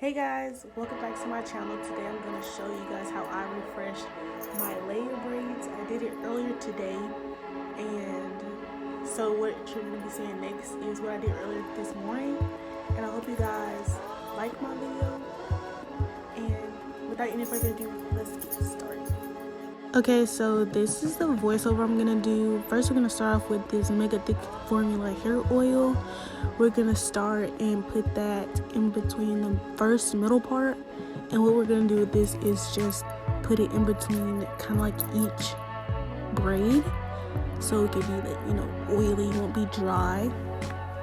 Hey guys, welcome back to my channel. Today I'm going to show you guys how I refreshed my layer braids. I did it earlier today, and so what you're going to be seeing next is what I did earlier this morning. And I hope you guys like my video, and without any further ado, let's get started. Okay, so this is the voiceover I'm gonna do. First, we're gonna start off with this Mega Thick Formula hair oil. We're gonna start and put that in between the first middle part. And what we're gonna do with this is just put it in between kind of like each braid. So it could be like, oily, won't be dry.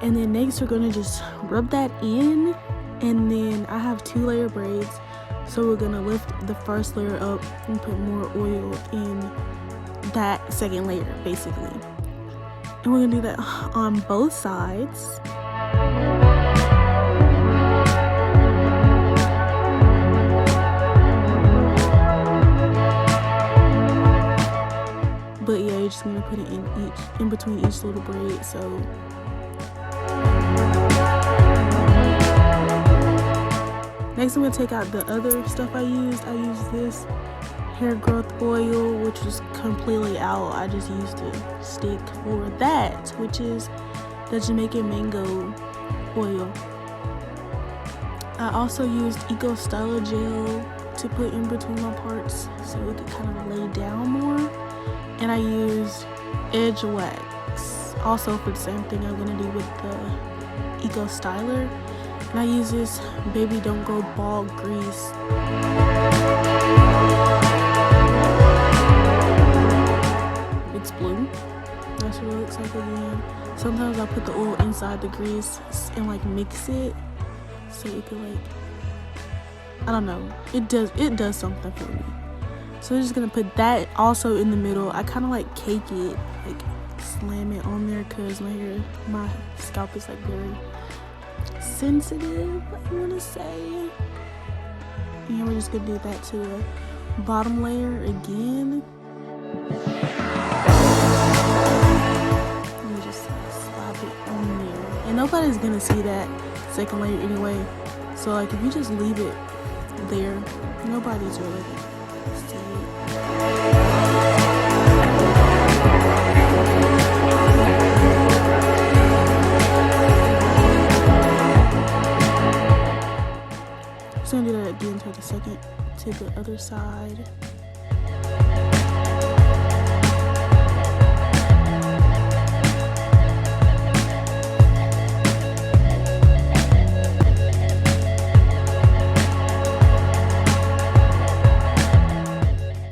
And then next we're gonna just rub that in. And then I have 2-layer braids. So we're gonna lift the first layer up and put more oil in that second layer, basically. And we're gonna do that on both sides. But yeah, you're just gonna put it in between each little braid. So next, I'm going to take out the other stuff I used. I used this hair growth oil, which was completely out. I just used a stick for that, which is the Jamaican mango oil. I also used Eco Styler gel to put in between my parts so it could kind of lay down more. And I used edge wax also for the same thing I'm going to do with the Eco Styler. And I use this Baby Don't Go Bald grease. It's blue. That's what it looks like again. Sometimes I put the oil inside the grease and mix it so it could I don't know. It does something for me. So I'm just gonna put that also in the middle. I kind of cake it, slam it on there because my scalp is very sensitive, I want to say. And we're just gonna do that to the bottom layer again. And just slap it on there. And nobody's gonna see that second layer anyway. So if you just leave it there, nobody's really gonna see it. So I'm gonna do that again to the other side.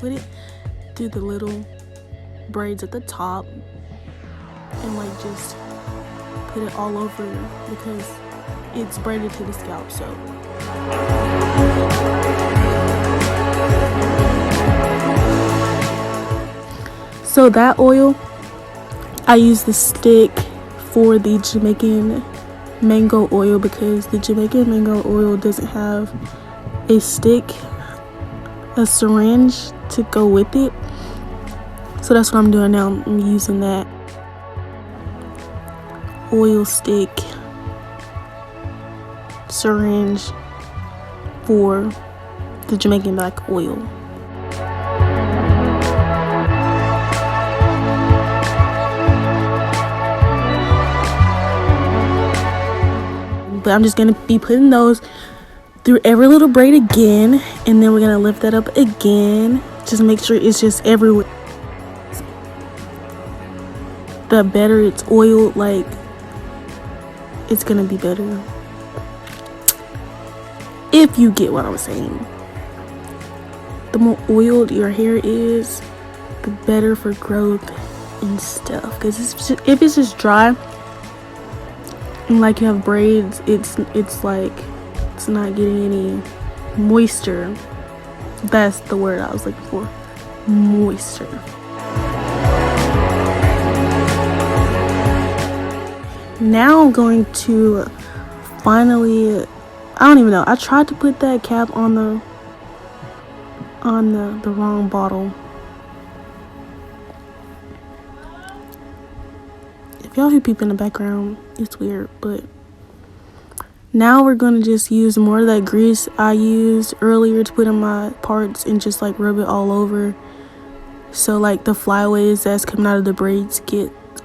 Put it through the little braids at the top and just put it all over because it's braided to the scalp, so. So that oil, I use the stick for the Jamaican mango oil because the Jamaican mango oil doesn't have a stick, a syringe to go with it. So that's what I'm doing now. I'm using that oil stick syringe for the Jamaican black oil. But I'm just gonna be putting those through every little braid again, and then we're gonna lift that up again. Just make sure it's just everywhere. The better it's oiled, it's gonna be better. If you get what I'm saying. The more oiled your hair is, the better for growth and stuff. Because if it's just dry and you have braids, it's not getting any moisture. That's the word I was looking for. Moisture. Now I'm going to finally, I don't even know. I tried to put that cap on the wrong bottle. If y'all hear people in the background, it's weird, but Now we're going to just use more of that grease I used earlier to put in my parts and just like rub it all over. So like the flyaways that's coming out of the braids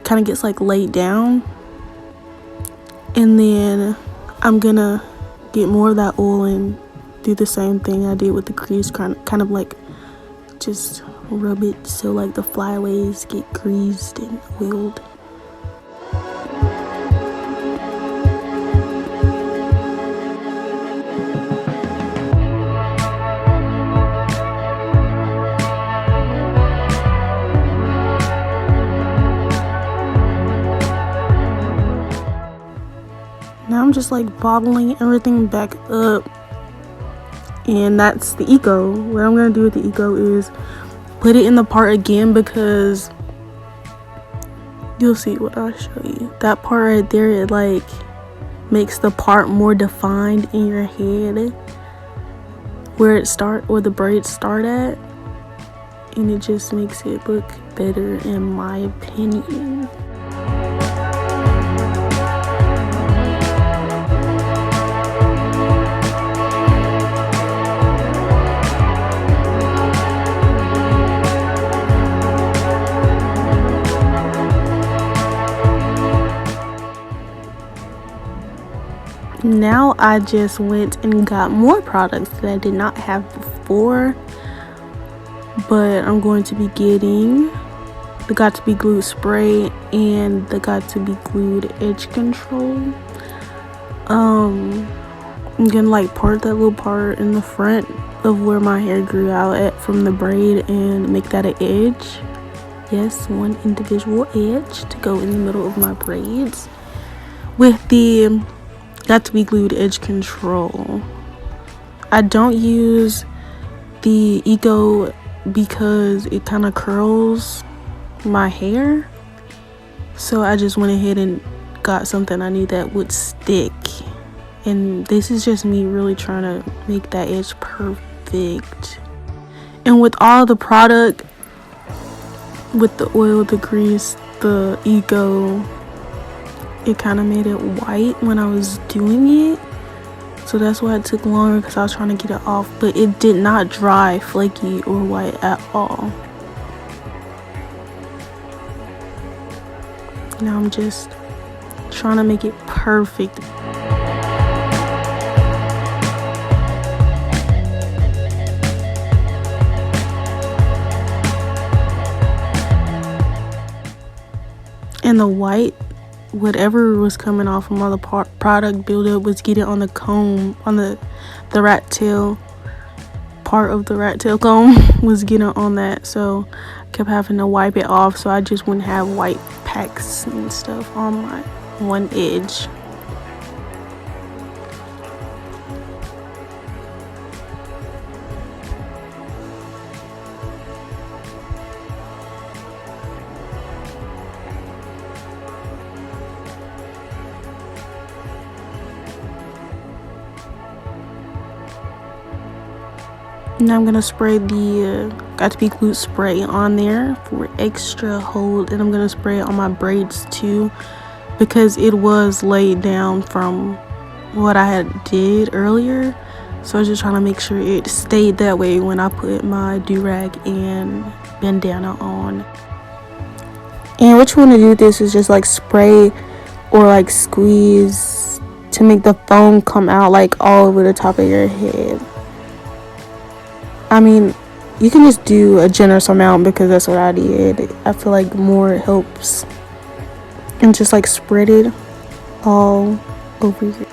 kind of gets like laid down. And then I'm gonna get more of that oil and do the same thing I did with the grease, kind of like just rub it so like the flyaways get greased and oiled. Now I'm just like bottling everything back up, and that's the eco. What I'm gonna do with the eco is put it in the part again, because you'll see what I'll show you. That part right there, it like makes the part more defined in your head, where the braids start at, and it just makes it look better in my opinion. Now I just went and got more products that I did not have before, but I'm going to be getting the Got to Be Glued spray and the Got to Be Glued edge control. I'm gonna like part that little part in the front of where my hair grew out at from the braid and make that an edge. Yes, one individual edge to go in the middle of my braids with the Got to Be Glued edge control. I don't use the eco because it kind of curls my hair, so I just went ahead and got something I knew that would stick. And this is just me really trying to make that edge perfect. And with all the product, with the oil, the grease, the eco, it kind of made it white when I was doing it, so that's why it took longer, because I was trying to get it off, but it did not dry flaky or white at all. Now I'm just trying to make it perfect. And the white, whatever was coming off from all the product buildup, was getting on the comb, on the rat tail part of the rat tail comb was getting on that, so I kept having to wipe it off so I just wouldn't have white packs and stuff on my one edge. Now I'm gonna spray the Got to Be Glued spray on there for extra hold, and I'm gonna spray it on my braids too, because it was laid down from what I had did earlier. So I was just trying to make sure it stayed that way when I put my do-rag and bandana on. And what you want to do with this is just like spray or like squeeze to make the foam come out like all over the top of your head. I mean, you can just do a generous amount because that's what I did. I feel like more helps. And just like spread it all over here.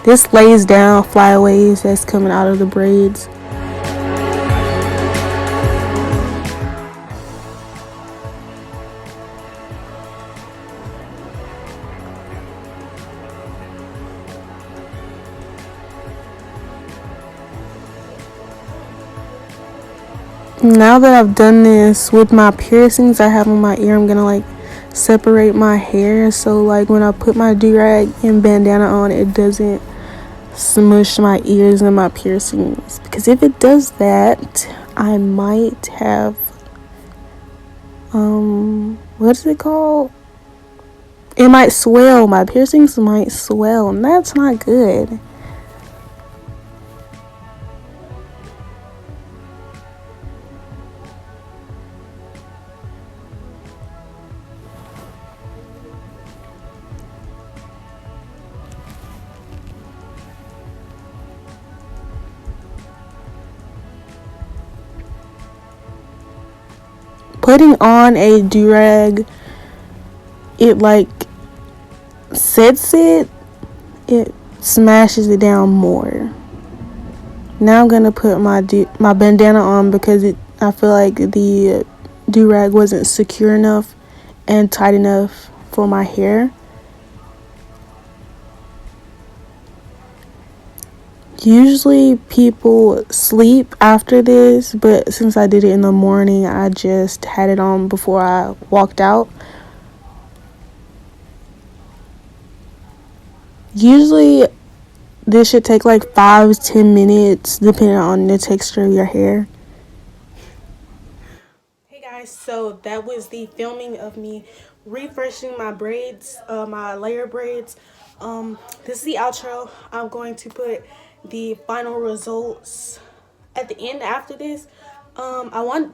This lays down flyaways that's coming out of the braids. Now that I've done this with my piercings I have on my ear, I'm gonna like separate my hair so like when I put my do-rag and bandana on, it doesn't smush my ears and my piercings, because if it does that, I might have what is it called, it might swell. My piercings might swell, and that's not good. Putting on a do-rag, it like sets it smashes it down more. Now I'm gonna put my bandana on because I feel like the do-rag wasn't secure enough and tight enough for my hair. Usually people sleep after this, but since I did it in the morning, I just had it on before I walked out. Usually this should take like 5-10 minutes depending on the texture of your hair. Hey guys, so that was the filming of me refreshing my braids, my layer braids. This is the outro. I'm going to put the final results at the end after this.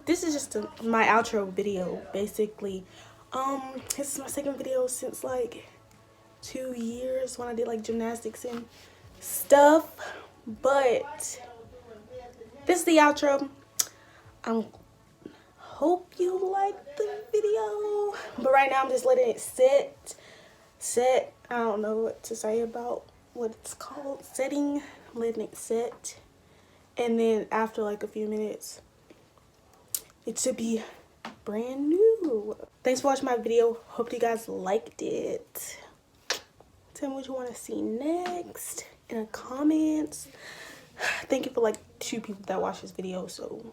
This is just my outro video basically. This is my second video since like 2 years when I did like gymnastics and stuff, but this is the outro. I hope you liked the video, but right now I'm just letting it set. I don't know what to say about what it's called, setting. I'm letting it set, and then after like a few minutes it should be brand new. Thanks for watching my video. Hope you guys liked it. Tell me what you want to see next in the comments. Thank you for like 2 people that watch this video, so